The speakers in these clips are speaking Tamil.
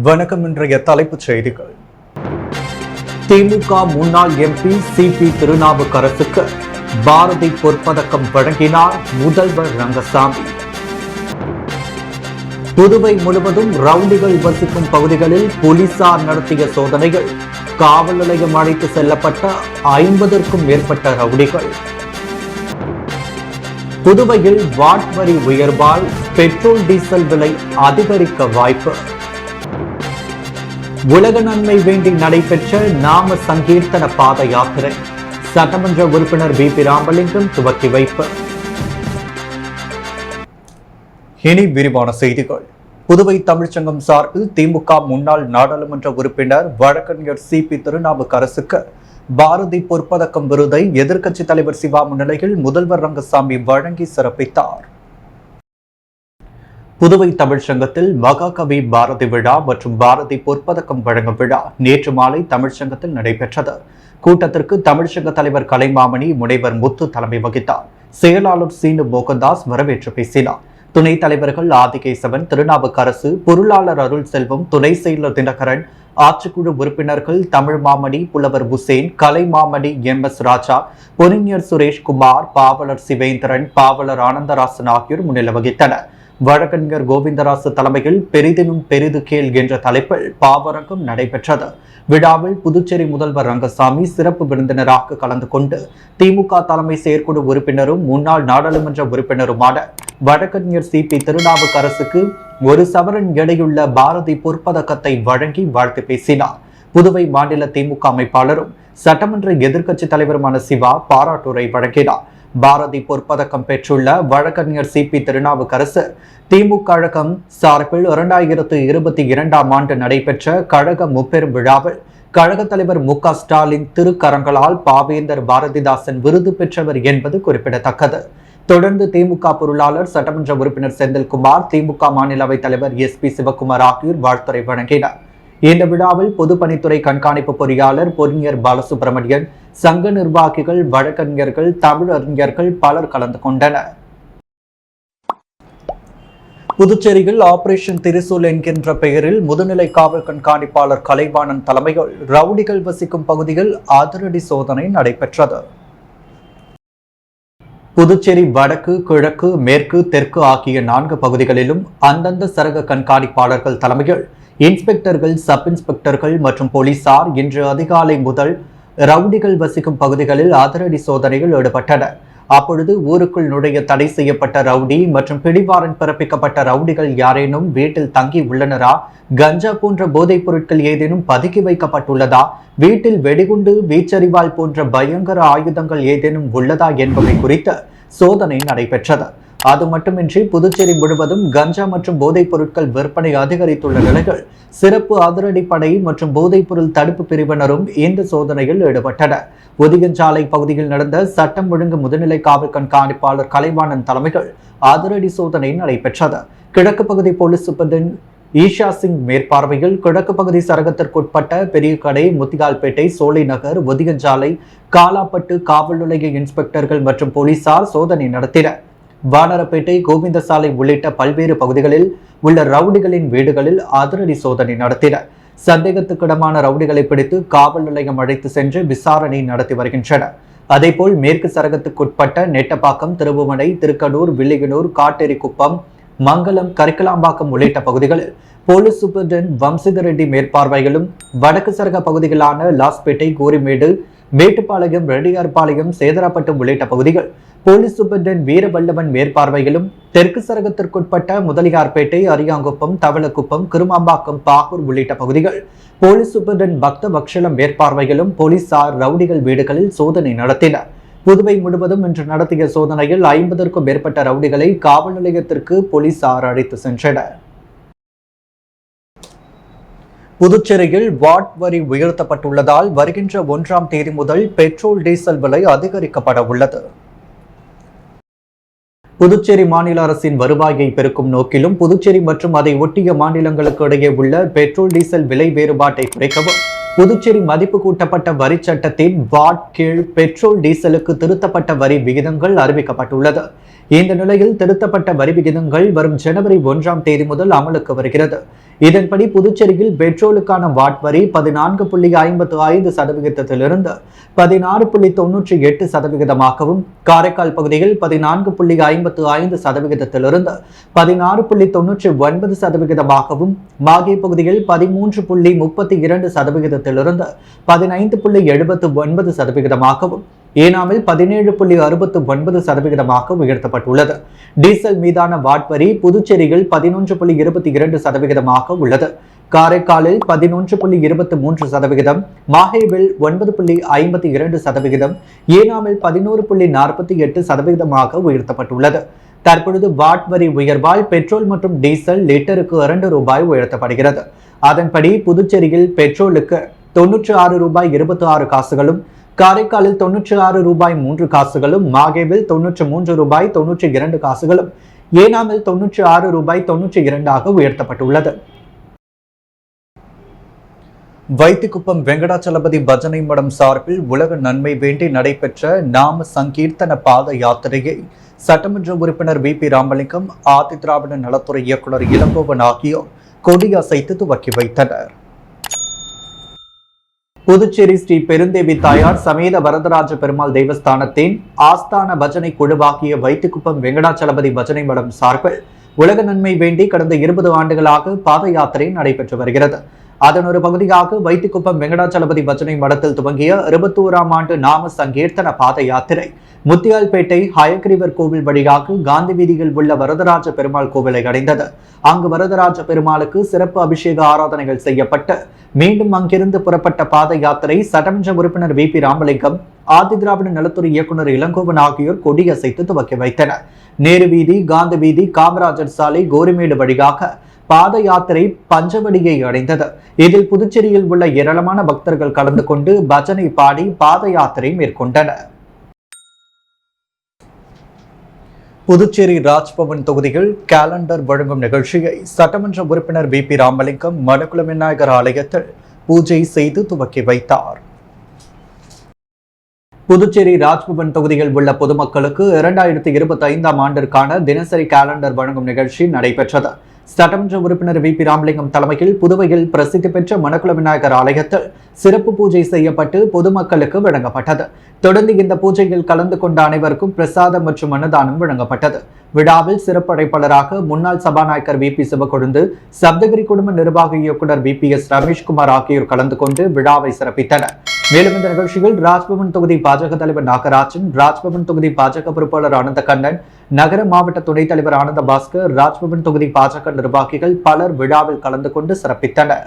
வணக்கம். இன்றைய தலைப்புச் செய்திகள். திமுக முன்னாள் எம்பி சிபி திருநாவுக்கரசுக்கு பாரதி பொற்பதக்கம் வழங்கினார் முதல்வர் ரங்கசாமி. புதுவை முழுவதும் ரவுடிகள் வசிக்கும் பகுதிகளில் போலீசார் நடத்திய சோதனைகள். காவல் நிலையம் அழைத்து செல்லப்பட்ட 50க்கும் மேற்பட்ட ரவுடிகள். புதுவையில் வாட் வரி உயர்வால் பெட்ரோல் டீசல் விலை அதிகரிக்க வாய்ப்பு. உலக நன்மை வேண்டி நடைபெற்ற நாம சங்கீர்த்தன பாத யாத்திரை சட்டமன்ற உறுப்பினர் பி ராமலிங்கம் துவக்கி வைப்பு. இனி விரிவான செய்திகள். புதுவை தமிழ்ச்சங்கம் சார்பில் திமுக முன்னாள் நாடாளுமன்ற உறுப்பினர் வழக்கறிஞர் சிபி திருநாவுக்கரசுக்கு பாரதி பொற்பதக்கம் விருதை எதிர்க்கட்சித் தலைவர் சிவா முன்னிலையில் முதல்வர் ரங்கசாமி வழங்கி சிறப்பித்தார். புதுவை தமிழ்ச்சங்கத்தில் மகாகவி பாரதி விழா மற்றும் பாரதி பொற்பதக்கம் வழங்கும் விழா நேற்று மாலை தமிழ்ச்சங்கத்தில் நடைபெற்றது. கூட்டத்திற்கு தமிழ்ச்சங்க தலைவர் கலைமாமணி முனைவர் முத்து தலைமை வகித்தார். செயலாளர் சீனு மோகன்தாஸ் வரவேற்று பேசினார். துணைத் தலைவர்கள் ஆதிகேசவன், திருநாவுக்கரசு, பொருளாளர் அருள் செல்வம், துணை செயலர் தினகரன், ஆட்சிக்குழு உறுப்பினர்கள் தமிழ் மாமணி, புலவர் உசேன், கலைமாமணி MS ராஜா, பொறிஞர் சுரேஷ்குமார், பாவலர் சிவேந்திரன், பாவலர் ஆனந்தராசன் ஆகியோர் முன்னிலை வகித்தனர். வழக்கறிஞர் கோவிந்தராசு தலைமையில் பெரிதினும் பெரிது கேள் என்ற தலைப்பில் பாவரங்கம் நடைபெற்றது. விழாவில் புதுச்சேரி முதல்வர் ரங்கசாமி சிறப்பு விருந்தினராக கலந்து கொண்டு திமுக தலைமை செயற்குழு உறுப்பினரும் முன்னாள் நாடாளுமன்ற உறுப்பினருமான வழக்கறிஞர் சிபி திருநாவுக்கரசுக்கு 1 சவரன் எடையுள்ள பாரதி பொற்பதக்கத்தை வழங்கி வாழ்த்து பேசினார். புதுவை மாநில திமுக அமைப்பாளரும் சட்டமன்ற எதிர்க்கட்சித் தலைவருமான சிவா பாராட்டுரை வழங்கினார். பாரதி பொற்பதக்கம் பெற்றுள்ள வழக்கறிஞர் சிபி திருநாவுக்கரசு திமுக கழகம் சார்பில் 2022ஆம் ஆண்டு நடைபெற்ற கழக முப்பெரும் விழாவில் கழக தலைவர் மு.க. ஸ்டாலின் திருக்கரங்களால் பாவேந்தர் பாரதிதாசன் விருது பெற்றவர் என்பது குறிப்பிடத்தக்கது. தொடர்ந்து திமுக பொருளாளர் சட்டமன்ற உறுப்பினர் செந்தில்குமார், திமுக மாநிலவை தலைவர் SP சிவக்குமார் ஆகியோர் வாழ்த்துரை வழங்கினர். இந்த விழாவில் பொதுப்பணித்துறை கண்காணிப்பு பொறியாளர் பொறிஞர் பாலசுப்ரமணியன், சங்க நிர்வாகிகள், வழக்கறிஞர்கள், தமிழறிஞர்கள் பலர் கலந்து கொண்டனர். புதுச்சேரியில் ஆபரேஷன் திரிசூல் என்கின்ற பெயரில் முதுநிலை காவல் கண்காணிப்பாளர் கலைவாணன் தலைமையில் ரவுடிகள் வசிக்கும் பகுதியில் அதிரடி சோதனை நடைபெற்றது. புதுச்சேரி வடக்கு, கிழக்கு, மேற்கு, தெற்கு ஆகிய 4 பகுதிகளிலும் அந்தந்த சரக கண்காணிப்பாளர்கள் தலைமையில் இன்ஸ்பெக்டர்கள், சப் இன்ஸ்பெக்டர்கள் மற்றும் போலீசார் இன்று அதிகாலை முதல் ரவுடிகள் வசிக்கும் பகுதிகளில் அதிரடி சோதனையில் ஈடுபட்டனர். அப்பொழுது ஊருக்குள் நுழைய தடை செய்யப்பட்ட ரவுடி மற்றும் பிடிவாரண்ட் பிறப்பிக்கப்பட்ட ரவுடிகள் யாரேனும் வீட்டில் தங்கி உள்ளனரா, கஞ்சா போன்ற போதைப் பொருட்கள் ஏதேனும் பதுக்கி வைக்கப்பட்டுள்ளதா, வீட்டில் வெடிகுண்டு, வீச்சறிவால் போன்ற பயங்கர ஆயுதங்கள் ஏதேனும் உள்ளதா என்பவை குறித்து சோதனை நடைபெற்றது. அது மட்டுமின்றி புதுச்சேரி முழுவதும் கஞ்சா மற்றும் போதைப் பொருட்கள் விற்பனை அதிகரித்துள்ள நிலையில் சிறப்பு அதிரடிப்படை மற்றும் போதைப் பொருள் தடுப்பு பிரிவினரும் இந்த சோதனையில் ஈடுபட்டனர். ஒதிகஞ்சாலை பகுதியில் நடந்த சட்டம் ஒழுங்கு முதுநிலை காவல் கண்காணிப்பாளர் கலைவாணன் தலைமையில் அதிரடி சோதனை நடைபெற்றது. கிழக்கு பகுதி போலீஸ் சூப்பரண்ட் ஈஷா சிங் மேற்பார்வையில் கிழக்கு பகுதி சரகத்திற்குட்பட்ட பெரிய கடை, முத்தியால்பேட்டை, சோலை நகர், ஒதிகஞ்சாலை, காலாப்பட்டு காவல் நிலைய இன்ஸ்பெக்டர்கள் மற்றும் போலீசார் சோதனை நடத்தினர். வானரப்பேட்டை, கோவிந்தசாலை உள்ளிட்ட பல்வேறு பகுதிகளில் உள்ள ரவுடிகளின் வீடுகளில் அதிரடி சோதனை நடத்தினர். சந்தேகத்துக்கிடமான ரவுடிகளை பிடித்து காவல் நிலையம் அழைத்து சென்று விசாரணை நடத்தி வருகின்றனர். அதேபோல் மேற்கு சரகத்துக்குட்பட்ட நெட்டப்பாக்கம், திருபுவனை, திருக்கடூர், வில்லியனூர், காட்டேரிக்குப்பம், மங்கலம், கரிக்கலாம்பாக்கம் உள்ளிட்ட பகுதிகளில் போலீஸ் சூப்பரண்ட் வம்சிதர் ரெட்டி மேற்பார்வையிலும், வடக்கு சரக பகுதிகளான லாஸ்பேட்டை, கோரிமேடு, மேட்டுப்பாளையம், ரெட்டியார்பாளையம், சேதராப்பட்டு உள்ளிட்ட பகுதிகள் போலீஸ் சூப்பரண்ட் வீரவல்லவன் மேற்பார்வையிலும், தெற்கு சரகத்திற்குட்பட்ட முதலியார்பேட்டை, அரியாங்குப்பம், தவளக்குப்பம், கிருமாம்பாக்கம், பாகூர் உள்ளிட்ட பகுதிகள் போலீஸ் சூப்பரண்ட் பக்த வக்ஷலம் மேற்பார்வையிலும் போலீசார் ரவுடிகள் வீடுகளில் சோதனை நடத்தினர். புதுவை முழுவதும் இன்று நடத்திய சோதனையில் 50க்கும் மேற்பட்ட ரவுடிகளை காவல் நிலையத்திற்கு போலீசார் அழைத்து சென்றனர். புதுச்சேரியில் வாட் வரி உயர்த்தப்பட்டுள்ளதால் வருகின்ற 1ஆம் தேதி முதல் பெட்ரோல் டீசல் விலை அதிகரிக்கப்பட உள்ளது. புதுச்சேரி மாநில அரசின் வருவாயை பெருக்கும் நோக்கிலும் புதுச்சேரி மற்றும் அதை ஒட்டிய மாநிலங்களுக்கு இடையே உள்ள பெட்ரோல் டீசல் விலை வேறுபாட்டை குறைக்கவும் புதுச்சேரி மதிப்பு கூட்டப்பட்ட வரி சட்டத்தின் வாட் கீழ் பெட்ரோல் டீசலுக்கு திருத்தப்பட்ட வரி விகிதங்கள் அறிவிக்கப்பட்டுள்ளது. இந்த நிலையில் திருத்தப்பட்ட வரி விகிதங்கள் வரும் ஜனவரி 1ஆம் தேதி முதல் அமலுக்கு வருகிறது. இதன்படி புதுச்சேரியில் பெட்ரோலுக்கான வாட் வரி 14.55% 16.98%, காரைக்கால் பகுதியில் 14.55% 16.99%, மாகே பகுதியில் 13.32% 15.79%, ஏனாமில் 17.69% உயர்த்தப்பட்டுள்ளது. டீசல் மீதான வாட் வரி புதுச்சேரியில் 11.22% உள்ளது. காரைக்காலில் 11.23%, மாஹேவில் 9.52%, ஏனாமில் 11.48% உயர்த்தப்பட்டுள்ளது. தற்பொழுது வாட் வரி உயர்வால் பெட்ரோல் மற்றும் டீசல் லிட்டருக்கு ₹2 உயர்த்தப்படுகிறது. அதன்படி புதுச்சேரியில் பெட்ரோலுக்கு ₹96.26, காரைக்காலில் ₹96.03, மாகேவில் ₹93.92, ஏனாமில் ₹96.92 உயர்த்தப்பட்டுள்ளது. வைத்திக்குப்பம் வெங்கடாச்சலபதி பஜனை மடம் சார்பில் உலக நன்மை வேண்டி நடைபெற்ற நாம சங்கீர்த்தன பாத யாத்திரையை சட்டமன்ற உறுப்பினர் VP ராமலிங்கம், ஆதிதிராவிட நலத்துறை இயக்குநர் இளங்கோவன் ஆகியோர் கொடியசைத்து துவக்கி வைத்தனர். புதுச்சேரி ஸ்ரீ பெருந்தேவி தாயார் சமேத வரதராஜ பெருமாள் தேவஸ்தானத்தின் ஆஸ்தான பஜனை குழுவாகிய வைத்திக்குப்பம் வெங்கடாச்சலபதி பஜனை மடம் சார்பில் உலக நன்மை வேண்டி கடந்த 20 ஆண்டுகளாக பாத யாத்திரை நடைபெற்று வருகிறது. அதன் ஒரு பகுதியாக வைத்திக்குப்பம் வெங்கடாச்சலபதி பஜனை மடத்தில் துவங்கிய 21ஆம் ஆண்டு நாம சங்கீர்த்தன பாத யாத்திரை முத்தியால்பேட்டை ஹயக்ரீவர் கோவில் வழியாக காந்தி வீதியில் உள்ள வரதராஜ பெருமாள் கோவிலை அடைந்தது. அங்கு வரதராஜ பெருமாளுக்கு சிறப்பு அபிஷேக ஆராதனைகள் செய்யப்பட்டு மீண்டும் அங்கிருந்து புறப்பட்ட பாத யாத்திரை சட்டமன்ற உறுப்பினர் VP ராமலிங்கம், ஆதிதிராவிட நலத்துறை இயக்குநர் இளங்கோவன் ஆகியோர் கொடியசைத்து துவக்கி வைத்தனர். நேரு வீதி, காந்தி வீதி, காமராஜர் சாலை, கோரிமேடு வழியாக பாத யாத்திரை பஞ்சவடியை அடைந்தது. இதில் புதுச்சேரியில் உள்ள ஏராளமான பக்தர்கள் கலந்து கொண்டு பஜனை பாடி பாத யாத்திரை மேற்கொண்டனர். புதுச்சேரி ராஜ்பவன் தொகுதியில் கேலண்டர் வழங்கும் நிகழ்ச்சியை சட்டமன்ற உறுப்பினர் VP ராமலிங்கம் மணக்குள விநாயகர் ஆலயத்தில் பூஜை செய்து துவக்கி வைத்தார். புதுச்சேரி ராஜ்பவன் தொகுதியில் உள்ள பொதுமக்களுக்கு 2025ஆம் ஆண்டிற்கான தினசரி கேலண்டர் வழங்கும் நிகழ்ச்சி நடைபெற்றது. சட்டமன்ற உறுப்பினர் VP ராமலிங்கம் தலைமையில் புதுவையில் பிரசித்தி பெற்ற மணக்குள விநாயகர் ஆலயத்தில் சிறப்பு பூஜை செய்யப்பட்டு பொதுமக்களுக்கு வழங்கப்பட்டது. தொடர்ந்து இந்த பூஜையில் கலந்து கொண்ட அனைவருக்கும் பிரசாதம் மற்றும் அன்னதானம் வழங்கப்பட்டது. விழாவில் சிறப்பு அழைப்பாளராக முன்னாள் சபாநாயகர் VP சிவக்கொழுந்து, சப்தகிரி குடும்ப நிர்வாக இயக்குநர் VPS ரமேஷ்குமார் ஆகியோர் கலந்து கொண்டு விழாவை சிறப்பித்தனர். மேலும் இந்த நிகழ்ச்சியில் ராஜ்பவன் தொகுதி பாஜக தலைவர் நாகராஜன், ராஜ்பவன் தொகுதி பாஜக பொறுப்பாளர் ஆனந்த கண்ணன், நகர மாவட்ட துணைத் தலைவர் ஆனந்த பாஸ்கர், ராஜ்பவன் தொகுதி பாஜக நிர்வாகிகள் பலர் விழாவில் கலந்து கொண்டு சிறப்பித்தனர்.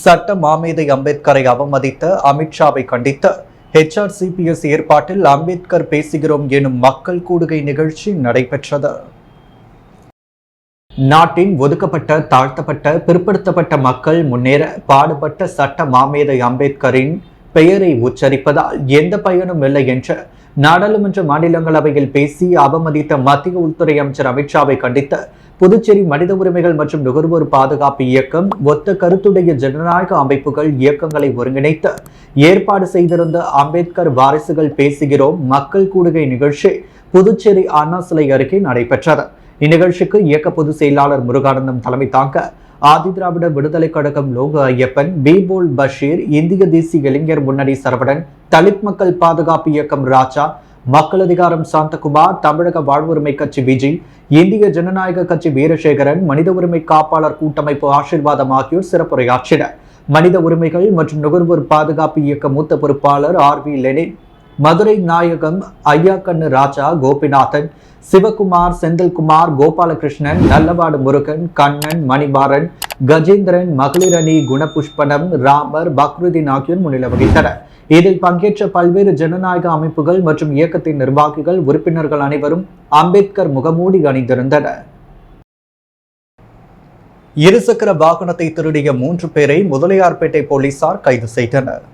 சட்ட மாமேதை அம்பேத்கரை அவமதித்த அமித்ஷாவை கண்டித்து HRCPS ஏற்பாட்டில் அம்பேத்கர் பேசுகிறோம் எனும் மக்கள் கூடுகை நிகழ்ச்சி நடைபெற்றது. நாட்டின் ஒதுக்கப்பட்ட, தாழ்த்தப்பட்ட, பிற்படுத்தப்பட்ட மக்கள் முன்னேற பாடுபட்ட சட்ட மாமேதை அம்பேத்கரின் பெயரை உச்சரிப்பதால் எந்த பயனும் இல்லை என்று நாடாளுமன்ற மாநிலங்களவையில் பேசி அவமதித்த மத்திய உள்துறை அமைச்சர் அமித்ஷாவை கண்டித்து புதுச்சேரி மனித உரிமைகள் மற்றும் நுகர்வோர் பாதுகாப்பு இயக்கம், ஒத்த கருத்துடைய ஜனநாயக அமைப்புகள் இயக்கங்களை ஒருங்கிணைத்து ஏற்பாடு செய்திருந்த அம்பேத்கர் வாரிசுகள் பேசுகிறோம் மக்கள் கூடுகை நிகழ்ச்சி புதுச்சேரி அண்ணா சிலை அருகே நடைபெற்றது. இந்நிகழ்ச்சிக்கு இயக்க பொதுச் செயலாளர் முருகானந்தம் தலைமை தாங்க ஆதிதிராவிட விடுதலை கழகம் லோகு ஐயப்பன், பீபோல் பஷீர், இந்திய தேசிய இளைஞர் முன்னணி சரவணன், தலித் மக்கள் பாதுகாப்பு இயக்கம் ராஜா, மக்கள் அதிகாரம் சாந்தகுமார், தமிழக வாழ்வுரிமை கட்சி விஜி, இந்திய ஜனநாயக கட்சி வீரசேகரன், மனித உரிமை காப்பாளர் கூட்டமைப்பு ஆசீர்வாதம் ஆகியோர் சிறப்புரையாற்றினர். மனித உரிமைகள் மற்றும் நுகர்வோர் பாதுகாப்பு இயக்க மூத்த பொறுப்பாளர் RV லெனின், மதுரை நாயகம் ஐயாக்கண்ணு ராஜா, கோபிநாதன், சிவகுமார், செந்தில்குமார், கோபாலகிருஷ்ணன், நல்லவாடு முருகன், கண்ணன், மணிமாறன், கஜேந்திரன், மகளிர் அணி குணபுஷ்பனம், ராமர், பக்ருதீன் ஆகியோர் முன்னிலை வகித்தனர். இதில் பங்கேற்ற பல்வேறு ஜனநாயக அமைப்புகள் மற்றும் இயக்கத்தின் நிர்வாகிகள், உறுப்பினர்கள் அனைவரும் அம்பேத்கர் முகமூடி அணிந்திருந்தனர். இருசக்கர வாகனத்தை திருடிய 3 பேரை முதலியார்பேட்டை போலீசார் கைது செய்தனர்.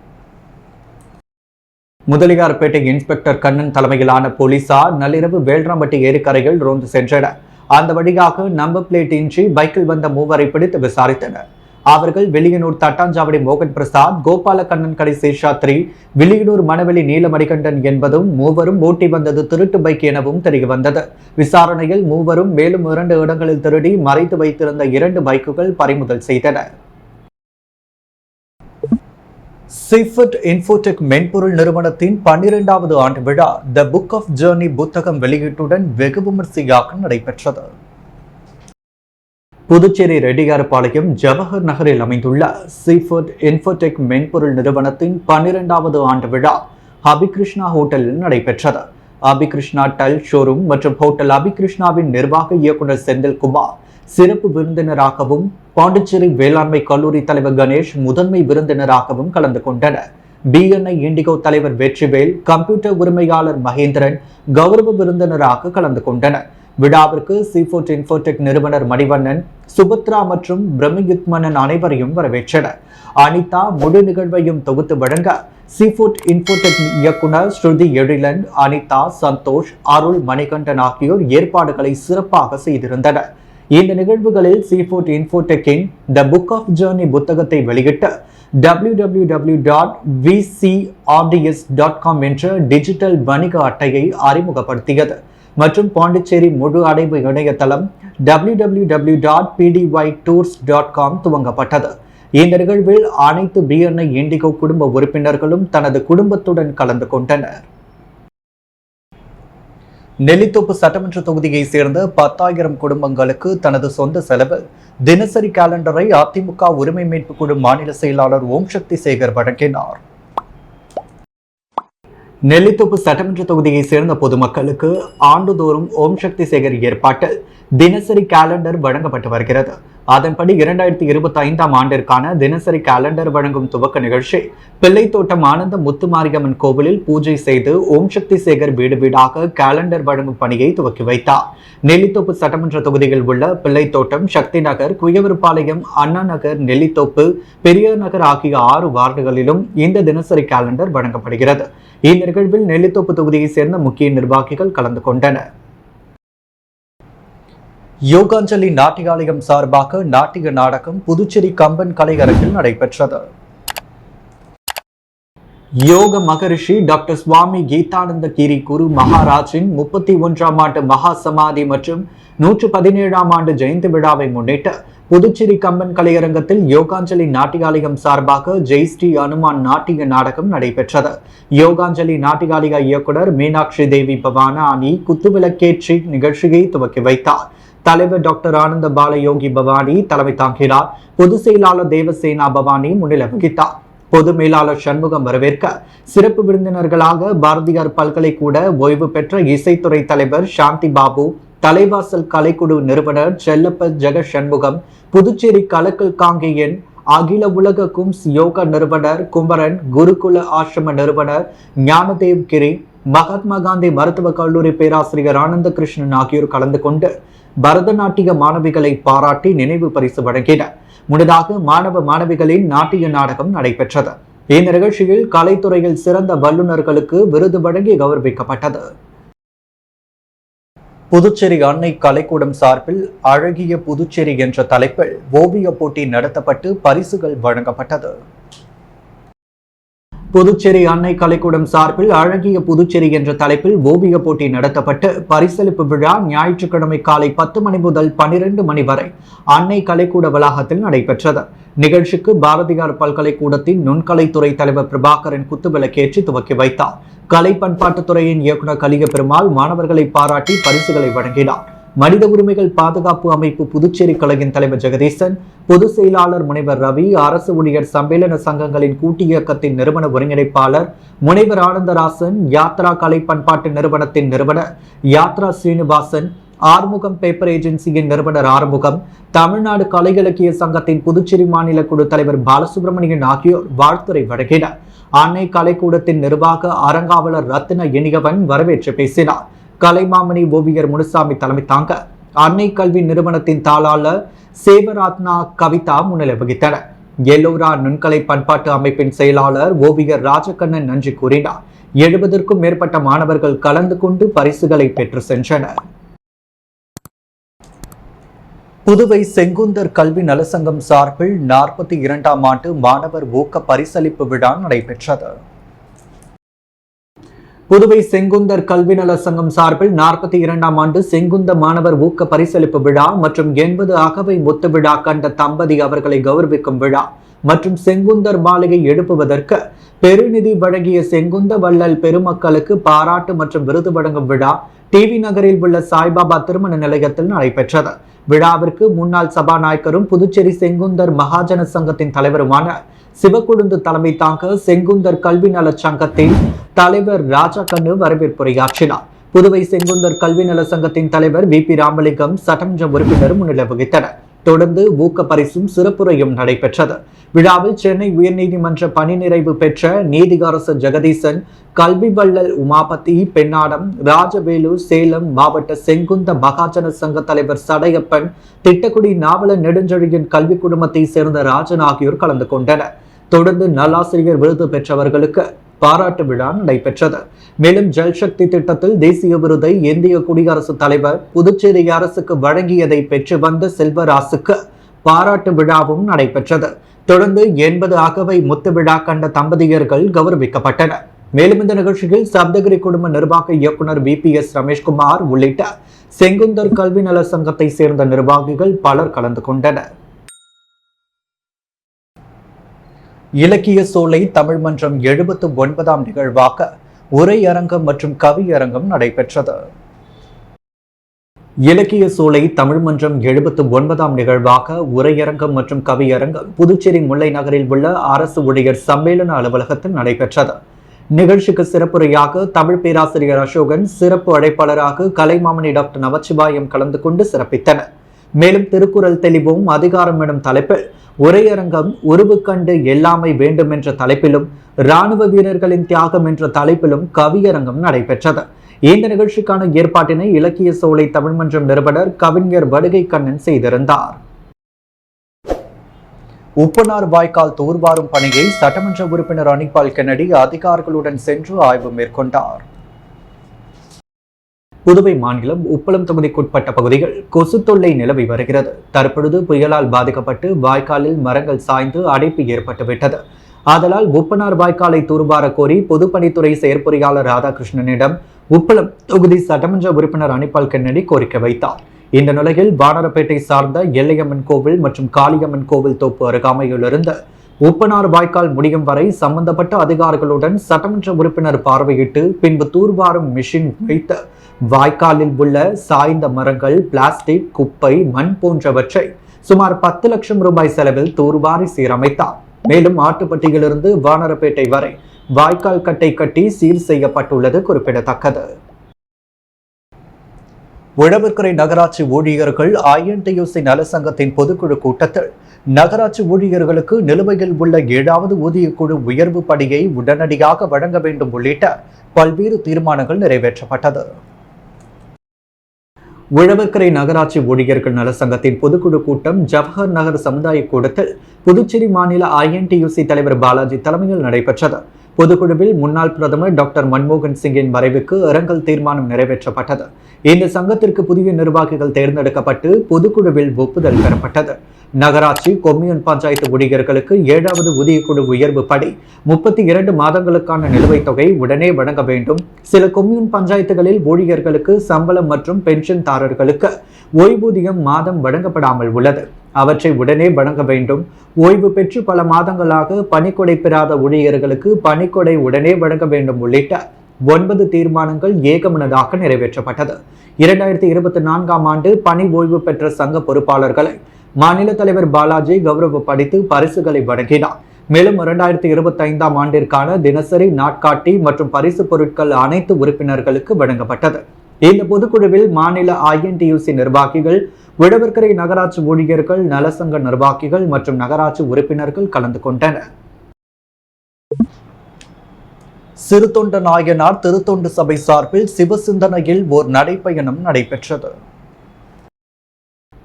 முதலியார்பேட்டை இன்ஸ்பெக்டர் கண்ணன் தலைமையிலான போலீசார் நள்ளிரவு வேல்ராம்பட்டி ஏரிக்கரையில் ரோந்து சென்றனர். அந்த வழியாக நம்பர் பிளேட் இன்றி பைக்கில் வந்த 3 பிடித்து விசாரித்தனர். அவர்கள் வெளியனூர் தட்டாஞ்சாவடி மோகன் பிரசாத், கோபாலகண்ணன் கடை சேஷாத்ரி, வெளியனூர் மணவெளி நீலமணிகண்டன் என்பதும் மூவரும் ஓட்டி வந்தது திருட்டு பைக் எனவும் தெரியவந்தது. விசாரணையில் மூவரும் மேலும் 2 இடங்களில் திருடி மறைத்து வைத்திருந்த 2 பைக்குகள் பறிமுதல் செய்தனர். சீஃபுட் இன்ஃபோடெக் மென்பொருள் நிறுவனத்தின் 12வது ஆண்டு விழா த புக் ஆஃப் ஜர்னி புத்தகம் வெளியீட்டுடன் வெகு விமர்சையாக நடைபெற்றது. புதுச்சேரி ரெட்டியார்பாளையம் ஜவஹர் நகரில் அமைந்துள்ள சீஃபுட் இன்ஃபோடெக் மென்பொருள் நிறுவனத்தின் 12வது ஆண்டு விழா அபிகிருஷ்ணா ஹோட்டலில் நடைபெற்றது. அபிகிருஷ்ணா டைல் ஷோரூம் மற்றும் ஹோட்டல் அபிகிருஷ்ணாவின் நிர்வாக இயக்குநர் செந்தில்குமார் சிறப்பு விருந்தினராகவும், பாண்டிச்சேரி வேளாண்மை கல்லூரி தலைவர் கணேஷ் முதன்மை விருந்தினராகவும் கலந்து கொண்டனர். BNI இண்டிகோ தலைவர் வெற்றிவேல், கம்ப்யூட்டர் உரிமையாளர் மகேந்திரன் கௌரவ விருந்தினராக கலந்து கொண்டனர். விழாவிற்கு சீஃபுட் இன்ஃபோடெக் நிறுவனர் மணிவண்ணன், சுபத்ரா மற்றும் பிரம்மயுத்மனன் அனைவரையும் வரவேற்றனர். அனிதா முழு நிகழ்வையும் தொகுத்து வழங்க சீஃபுட் இன்ஃபோடெக் இயக்குனர் ஸ்ருதி எழிலன், அனிதா, சந்தோஷ், அருள், மணிகண்டன் ஆகியோர் ஏற்பாடுகளை சிறப்பாக செய்திருந்தனர். இந்த நிகழ்வுகளில் சீஃபுட் இன்ஃபோடெக்கின் த புக் ஆஃப் ஜர்னி புத்தகத்தை வெளியிட்டு www.vcrds.com என்ற டிஜிட்டல் வணிக அட்டையை அறிமுகப்படுத்தியது மற்றும் பாண்டிச்சேரி முழு அடைவு இணையதளம் www.pdytours.com துவங்கப்பட்டது. இந்த நிகழ்வில் அனைத்து BNI இண்டிகோ குடும்ப உறுப்பினர்களும் தனது குடும்பத்துடன் கலந்து கொண்டனர். நெல்லித்தோப்பு சட்டமன்ற தொகுதியை சேர்ந்த 10,000 குடும்பங்களுக்கு தனது சொந்த செலவில் தினசரி காலண்டரை அதிமுக உரிமை மீட்பு குழு மாநில செயலாளர் ஓம் சக்தி சேகர் வழங்கினார். நெல்லித்தோப்பு சட்டமன்ற தொகுதியை சேர்ந்த பொதுமக்களுக்கு ஆண்டுதோறும் ஓம் சக்தி சேகர் ஏற்பாட்டில் தினசரி காலண்டர் வழங்கப்பட்டு வருகிறது. அதன்படி 2025ஆம் ஆண்டிற்கான தினசரி காலண்டர் வழங்கும் துவக்க நிகழ்ச்சி பிள்ளைத்தோட்டம் ஆனந்த முத்துமாரியம்மன் கோவிலில் பூஜை செய்து ஓம் சக்தி சேகர் வீடு வீடாக காலண்டர் வழங்கும் பணியை துவக்கி வைத்தார். நெல்லித்தோப்பு சட்டமன்ற தொகுதியில் உள்ள பிள்ளைத்தோட்டம், சக்தி நகர், குயவருப்பாளையம், அண்ணா நகர், நெல்லித்தோப்பு, பெரியார் நகர் ஆகிய 6 வார்டுகளிலும் இந்த தினசரி காலண்டர் வழங்கப்படுகிறது. இந்த நிகழ்வில் நெல்லித்தோப்பு தொகுதியை சேர்ந்த முக்கிய நிர்வாகிகள் கலந்து கொண்டனர். யோகாஞ்சலி நாட்டியாலயம் சார்பாக நாட்டிய நாடகம் புதுச்சேரி கம்பன் கலையரங்கில் நடைபெற்றது. யோக மகரிஷி டாக்டர் சுவாமி கீதானந்த கிரி குரு மகாராஜின் 31ஆம் ஆண்டு மகா சமாதி மற்றும் 117ஆம் ஆண்டு ஜெயந்தி விழாவை முன்னிட்டு புதுச்சேரி கம்பன் கலையரங்கத்தில் யோகாஞ்சலி நாட்டியாலயம் சார்பாக ஜெய் ஸ்ரீ அனுமான் நாட்டிய நாடகம் நடைபெற்றது. யோகாஞ்சலி நாட்டியாலய இயக்குனர் மீனாட்சி தேவி பவானி குத்துவிளக்கேற்றி நிகழ்ச்சியை துவக்கி வைத்தார். தலைவர் டாக்டர் ஆனந்த பாலயோகி பவானி தலைமை தாங்கினார். பொதுச் செயலாளர் தேவசேனா பவானி முன்னிலை வகித்தார். பொது மேலாளர் சண்முகம் வரவேற்க சிறப்பு விருந்தினர்களாக பாரதியார் பல்கலைக்கூட ஓய்வு பெற்ற இசைத்துறை தலைவர் சாந்தி பாபு, தலைவாசல் கலைக்குழு நிறுவனர் செல்லப்ப ஜெக சண்முகம், புதுச்சேரி கலக்கல் காங்கேயன், அகில உலக கும்ஸ் யோகா நிறுவனர் குமரன், குருகுல ஆசிரம நிறுவனர் ஞானதேவ் கிரி, மகாத்மா காந்தி மருத்துவக் கல்லூரி பேராசிரியர் ஆனந்த கிருஷ்ணன் ஆகியோர் கலந்து கொண்டு பரதநாட்டிய மாணவிகளை பாராட்டி நினைவு பரிசு வழங்கினர். முன்னதாக மாணவ மாணவிகளின் நாட்டிய நாடகம் நடைபெற்றது. இந்த நிகழ்ச்சியில் கலைத்துறையில் சிறந்த வல்லுநர்களுக்கு விருது வழங்கி கௌரவிக்கப்பட்டது. புதுச்சேரி அன்னை கலைக்கூடம் சார்பில் அழகிய புதுச்சேரி என்ற தலைப்பில் ஓவிய போட்டி நடத்தப்பட்டு பரிசுகள் வழங்கப்பட்டது. புதுச்சேரி அன்னை கலைக்கூடம் சார்பில் அழகிய புதுச்சேரி என்ற தலைப்பில் ஓவிய போட்டி நடத்தப்பட்டு பரிசளிப்பு விழா ஞாயிற்றுக்கிழமை காலை 10 மணி முதல் 12 மணி வரை அன்னை கலைக்கூட வளாகத்தில் நடைபெற்றது. நிகழ்ச்சிக்கு பாரதியார் பல்கலைக்கூடத்தின் நுண்கலைத்துறை தலைவர் பிரபாகரன் குத்துவிளக்கேற்றி துவக்கி வைத்தார். கலை பண்பாட்டுத்துறையின் இயக்குநர் கலிய பெருமாள் மாணவர்களை பாராட்டி பரிசுகளை வழங்கினார். மனித உரிமைகள் பாதுகாப்பு அமைப்பு புதுச்சேரி கலையின் தலைவர் ஜெகதீசன், பொதுச் செயலாளர் முனைவர் ரவி, அரசு ஊழியர் சம்மேளன சங்கங்களின் கூட்டு இயக்கத்தின் நிறுவன ஒருங்கிணைப்பாளர் முனைவர் ஆனந்தராசன், யாத்ரா கலை பண்பாட்டு நிறுவனத்தின் நிறுவனர் யாத்ரா ஸ்ரீனிவாசன், ஆறுமுகம் பேப்பர் ஏஜென்சியின் நிறுவனர் ஆறுமுகம், தமிழ்நாடு கலை இலக்கிய சங்கத்தின் புதுச்சேரி மாநில குழு தலைவர் பாலசுப்ரமணியன் ஆகியோர் வாழ்த்துரை வழங்கினர். அன்னை கலைக்கூடத்தின் நிர்வாக அறங்காவலர் ரத்தின இனியவன் வரவேற்று பேசினார். கலைமாமணி ஓவியர் முனுசாமி தலைமை தாங்க அன்னை கல்வி நிறுவனத்தின் தாளாளர் சேவராத்னா கவிதா முன்னிலை வகித்தனர். எல்லோரா நுண்கலை பண்பாட்டு அமைப்பின் செயலாளர் ஓவியர் ராஜகண்ணன் நன்றி கூறினார். 70க்கும் மேற்பட்ட மாணவர்கள் கலந்து கொண்டு பரிசுகளை பெற்று சென்றனர். புதுவை செங்குந்தர் கல்வி நலசங்கம் சார்பில் 42ஆம் ஆண்டு மாணவர் ஊக்க பரிசளிப்பு விழா நடைபெற்றது. புதுவை செங்குந்தர் கல்வி நல சங்கம் சார்பில் 42ஆம் ஆண்டு செங்குந்த மாணவர் ஊக்க பரிசளிப்பு விழா மற்றும் 80 அகவை முத்து விழா கண்ட தம்பதி அவர்களை கௌரவிக்கும் விழா மற்றும் செங்குந்தர் மாளிகை எழுப்புவதற்கு பெருநிதி வழங்கிய செங்குந்த வள்ளல் பெருமக்களுக்கு பாராட்டு மற்றும் விருது வழங்கும் விழா டிவி நகரில் உள்ள சாய்பாபா திருமண நிலையத்தில் நடைபெற்றது. விழாவிற்கு முன்னாள் சபாநாயகரும் புதுச்சேரி செங்குந்தர் மகாஜன சங்கத்தின் தலைவருமான சிவக்குழுந்து தலைமை தாங்க செங்குந்தர் கல்வி நல சங்கத்தின் தலைவர் ராஜா கண்ணு வரவேற்புரையாற்றினார். புதுவை செங்குந்தர் கல்வி நல சங்கத்தின் தலைவர் VP ராமலிங்கம் சட்டமன்ற உறுப்பினர் முன்னிலை வகித்தனர். தொடர்ந்து ஊக்க பரிசும் சிறப்புரையும் நடைபெற்றது. விழாவில் சென்னை உயர்நீதிமன்ற பணி நிறைவு பெற்ற நீதியரசர் ஜெகதீசன், கல்வி வள்ளல் உமாபதி, பெண்ணாடம், ராஜவேலு, சேலம் மாவட்ட செங்குந்த மகாஜன சங்க தலைவர் சடையப்பன், திட்டக்குடி நாவலர் நெடுஞ்செழியன் கல்வி குடும்பத்தை சேர்ந்த ராஜன் ஆகியோர் கலந்து கொண்டனர். தொடர்ந்து நல்லாசிரியர் விருது பெற்றவர்களுக்கு பாராட்டு விழா நடைபெற்றது. மேலும் ஜல்சக்தி திட்டத்தில் தேசிய விருதை இந்திய குடியரசுத் தலைவர் புதுச்சேரி அரசுக்கு வழங்கியதை பெற்று வந்த செல்வராசுக்கு பாராட்டு விழாவும் நடைபெற்றது. தொடர்ந்து 80 அகவை முத்து விழா கண்ட தம்பதியர்கள் கௌரவிக்கப்பட்டனர். மேலும் இந்த நிகழ்ச்சியில் சப்தகிரி குடும்ப நிர்வாக இயக்குனர் VPS ரமேஷ்குமார் உள்ளிட்ட செங்குந்தர் கல்வி நல சங்கத்தை சேர்ந்த நிர்வாகிகள் பலர் கலந்து கொண்டனர். இலக்கிய சோலை தமிழ் மன்றம் 79ஆம் நிகழ்வாக உரையரங்கம் மற்றும் கவியரங்கம் நடைபெற்றது. இலக்கிய சோலை தமிழ் மன்றம் 79ஆம் நிகழ்வாக உரையரங்கம் மற்றும் கவியரங்கம் புதுச்சேரி முல்லை நகரில் உள்ள அரசு ஊழியர் சம்மேளன அலுவலகத்தில் நடைபெற்றது. நிகழ்ச்சிக்கு சிறப்புரையாக தமிழ் பேராசிரியர் அசோகன், சிறப்பு அழைப்பாளராக கலைமாமணி டாக்டர் நமச்சிவாயம் கலந்து கொண்டு சிறப்பித்தனர். மேலும் திருக்குறள் தெளிவும் அதிகாரம் எனும் தலைப்பில் உரையரங்கம், உருவு கண்டு எல்லாமை வேண்டும் என்ற தலைப்பிலும் இராணுவ வீரர்களின் தியாகம் என்ற தலைப்பிலும் கவியரங்கம் நடைபெற்றது. இந்த நிகழ்ச்சிக்கான ஏற்பாட்டினை இலக்கிய சோலை தமிழ் மன்றம் நிறுவனர் கவிஞர் வடுகை கண்ணன் செய்திருந்தார். உப்பனார் வாய்க்கால் தூர்வாரும் பணியை சட்டமன்ற உறுப்பினர் அனிபால் கென்னடி அதிகாரிகளுடன் சென்று ஆய்வு மேற்கொண்டார். புதுவை மாநிலம் உப்பளம் தொகுதிக்குட்பட்ட பகுதிகள் கொசு தொல்லை நிலவி வருகிறது. தற்பொழுது புயலால் பாதிக்கப்பட்டு வாய்க்காலில் மரங்கள் சாய்ந்து அடைப்பு ஏற்பட்டுவிட்டது. ஆதலால் உப்பனார் வாய்க்காலை தூர்வார கோரி பொதுப்பணித்துறை செயற்பொறியாளர் ராதாகிருஷ்ணனிடம் உப்பளம் தொகுதி சட்டமன்ற உறுப்பினர் அனிபால் கென்னடி கோரிக்கை வைத்தார். இந்த நிலையில் வானரப்பேட்டை சார்ந்த எல்லையம்மன் கோவில் மற்றும் காளியம்மன் கோவில் தோப்பு அருகாமையிலிருந்து உப்பனார் வாய்க்கால் முடியும் வரை சம்பந்தப்பட்ட அதிகாரிகளுடன் சட்டமன்ற உறுப்பினர் பார்வையிட்டு பின்பு தூர்வாரும் மிஷின் வைத்து வாய்க்காலில் உள்ள சாய்ந்த மரங்கள், பிளாஸ்டிக், குப்பை, மண் போன்றவற்றை சுமார் 10 லட்சம் ரூபாய் செலவில் தூர்வாரி சீரமைத்தார். மேலும் ஆட்டுப்பட்டியிலிருந்து வானரப்பேட்டை வரை வாய்க்கால் கட்டை கட்டி சீர் செய்யப்பட்டுள்ளது குறிப்பிடத்தக்கது. உழவர்கரை நகராட்சி ஊழியர்கள் INTUC நலசங்கத்தின் பொதுக்குழு கூட்டத்தில் நகராட்சி ஊழியர்களுக்கு நிலுவையில் உள்ள 7வது ஊதியக்குழு உயர்வு படியை உடனடியாக வழங்க வேண்டும் உள்ளிட்ட பல்வேறு தீர்மானங்கள் நிறைவேற்றப்பட்டது. உழவர்கரை நகராட்சி ஊழியர்கள் நலசங்கத்தின் பொதுக்குழு கூட்டம் ஜவஹர் நகர் சமுதாய கூடத்தில் புதுச்சேரி மாநில INTUC தலைவர் பாலாஜி தலைமையில் நடைபெற்றது. பொதுக்குழுவில் முன்னாள் பிரதமர் டாக்டர் மன்மோகன் சிங்கின் மறைவுக்கு இரங்கல் தீர்மானம் நிறைவேற்றப்பட்டது. இந்த சங்கத்திற்கு புதிய நிர்வாகிகள் தேர்ந்தெடுக்கப்பட்டு பொதுக்குழுவில் ஒப்புதல் பெறப்பட்டது. நகராட்சி கொம்யூன் பஞ்சாயத்து ஊழியர்களுக்கு 7வது ஊதியக்குழு உயர்வு படி 32 மாதங்களுக்கான நிலுவைத் தொகை உடனே வழங்க வேண்டும். சில கொம்யூன் பஞ்சாயத்துகளில் ஊழியர்களுக்கு சம்பளம் மற்றும் பென்ஷன்தாரர்களுக்கு ஓய்வூதியம் மாதம் வழங்கப்படாமல் உள்ளது. அவற்றை உடனே வழங்க வேண்டும். ஓய்வு பெற்று பல மாதங்களாக பணிக்கொடை பெறாத ஊழியர்களுக்கு பணிக்கொடை உடனே வழங்க வேண்டும் உள்ளிட்ட 9 தீர்மானங்கள் ஏகமனதாக நிறைவேற்றப்பட்டது. 2024ஆம் ஆண்டு பணி ஓய்வு பெற்ற சங்க பொறுப்பாளர்களை மாநில தலைவர் பாலாஜி கௌரவப்படுத்தி பரிசுகளை வழங்கினார். மேலும் 2025ஆம் ஆண்டிற்கான தினசரி நாட்காட்டி மற்றும் பரிசு பொருட்கள் அனைத்து உறுப்பினர்களுக்கு வழங்கப்பட்டது. இந்த பொதுக்குழுவில் மாநில INTUC நிர்வாகிகள், உழவர்கரை நகராட்சி ஊழியர்கள், நலசங்க நிர்வாகிகள் மற்றும் நகராட்சி உறுப்பினர்கள் கலந்து கொண்டனர். சிறுத்தொண்ட நாயனார் திருத்தொண்டு சபை சார்பில் சிவசிந்தனையில் ஓர் நடைப்பயணம் நடைபெற்றது.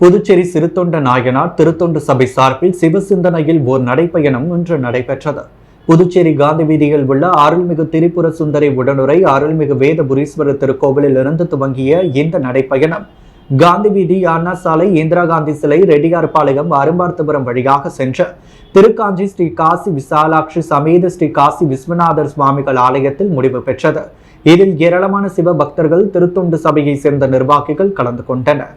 புதுச்சேரி சிறுத்தொண்ட நாயனார் திருத்தொண்டு சபை சார்பில் சிவசிந்தனையில் ஓர் நடைப்பயணம் இன்று நடைபெற்றது. புதுச்சேரி காந்தி வீதியில் உள்ள அருள்மிகு திரிபுர சுந்தரி உடனுரை அருள்மிகு வேதபுரீஸ்வரர் திருக்கோவிலில் இருந்து துவங்கிய இந்த நடைப்பயணம் காந்தி வீதி, அண்ணா சாலை, இந்திரா காந்தி சிலை, ரெட்டியார்பாளையம், அரும்பார்த்தபுரம் வழியாக சென்ற திருக்காஞ்சி ஸ்ரீ காசி விசாலாட்சி சமேத ஸ்ரீ காசி விஸ்வநாதர் சுவாமிகள் ஆலயத்தில் முடிவு பெற்றது. இதில் ஏராளமான சிவ பக்தர்கள், திருத்தொண்டு சபையை சேர்ந்த நிர்வாகிகள் கலந்து கொண்டனர்.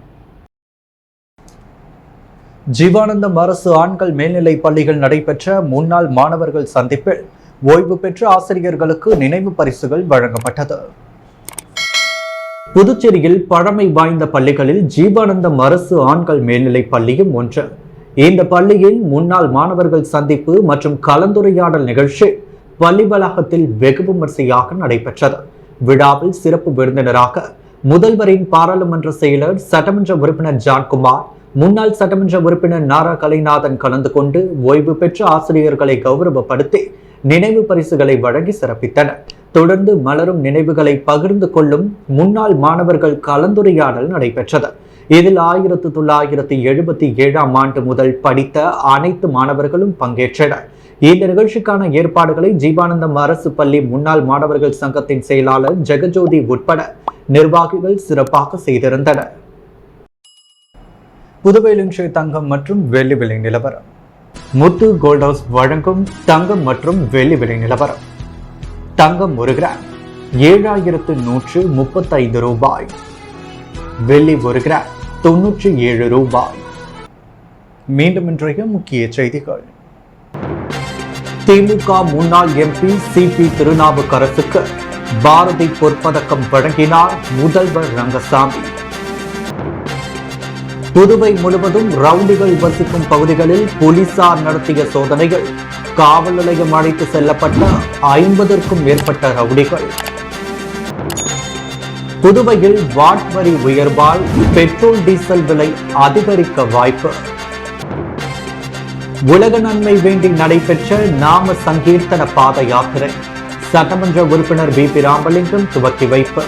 ஜீவானந்தம் அரசு ஆண்கள் மேல்நிலை பள்ளிகள் நடைபெற்ற முன்னாள் மாணவர்கள் சந்திப்பில் ஓய்வு பெற்ற ஆசிரியர்களுக்கு நினைவு பரிசுகள் வழங்கப்பட்டது. புதுச்சேரியில் பழமை வாய்ந்த பள்ளிகளில் ஜீவானந்தம் அரசு ஆண்கள் மேல்நிலை பள்ளியும் ஒன்று. இந்த பள்ளியில் முன்னாள் மாணவர்கள் சந்திப்பு மற்றும் கலந்துரையாடல் நிகழ்ச்சி பள்ளி வளாகத்தில் வெகு விமர்சையாக நடைபெற்றது. விழாவில் சிறப்பு விருந்தினராக முதல்வரின் பாராளுமன்ற செயலர், சட்டமன்ற உறுப்பினர் ஜான்குமார், முன்னாள் சட்டமன்ற உறுப்பினர் நாரா கலைநாதன் கலந்து கொண்டு ஓய்வு பெற்ற ஆசிரியர்களை கௌரவப்படுத்தி நினைவு பரிசுகளை வழங்கி சிறப்பித்தனர். தொடர்ந்து மலரும் நினைவுகளை பகிர்ந்து கொள்ளும் முன்னாள் மாணவர்கள் கலந்துரையாடல் நடைபெற்றது. இதில் 1977 ஆண்டு முதல் படித்த அனைத்து மாணவர்களும் பங்கேற்றனர். இந்த நிகழ்ச்சிக்கான ஏற்பாடுகளை ஜீவானந்தம் அரசு பள்ளி முன்னாள் மாணவர்கள் சங்கத்தின் செயலாளர் ஜெகஜோதி உட்பட நிர்வாகிகள் சிறப்பாக செய்திருந்தனர். புதுவையில் தங்கம் மற்றும் வெள்ளி விலை நிலவரம். முத்து கோல்ட் ஹவுஸ் வழங்கும் தங்கம் மற்றும் வெள்ளி விலை நிலவரம். தங்கம் 1 கிராம் 7135 ரூபாய். வெள்ளி 1 கிராம் 97 ரூபாய். மீண்டும் இன்றைய முக்கிய செய்திகள். திமுக முன்னாள் எம்பி சிபி திருநாவுக்கரசுக்கு பாரதி பொற்பதக்கம் வழங்கினார் முதல்வர் ரங்கசாமி. புதுவை முழுவதும் ரவுடிகள் வசிக்கும் பகுதிகளில் போலீசார் நடத்திய சோதனைகள். காவல் நிலையம் அழைத்து செல்லப்பட்ட 50க்கும் மேற்பட்ட ரவுடிகள். புதுவையில் வாட் வரி உயர்வால் பெட்ரோல் டீசல் விலை அதிகரிக்க வாய்ப்பு. உலக நன்மை வேண்டி நடைபெற்ற நாம சங்கீர்த்தன பாத யாத்திரை சட்டமன்ற உறுப்பினர் பி ராமலிங்கம் துவக்கி வைப்பு.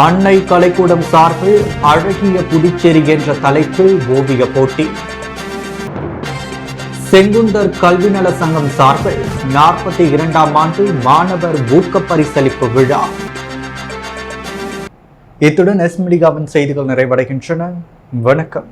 அன்னை கலைக்கூடம் சார்பில் அழகிய புதுச்சேரி என்ற தலைப்பில் ஓவிய போட்டி. செங்குந்தர் கல்வி நல சங்கம் சார்பில் 42ஆம் ஆண்டு மாணவர் ஊக்க பரிசளிப்பு விழா. இத்துடன் எஸ் மீடியாவின் செய்திகள் நிறைவடைகின்றன. வணக்கம்.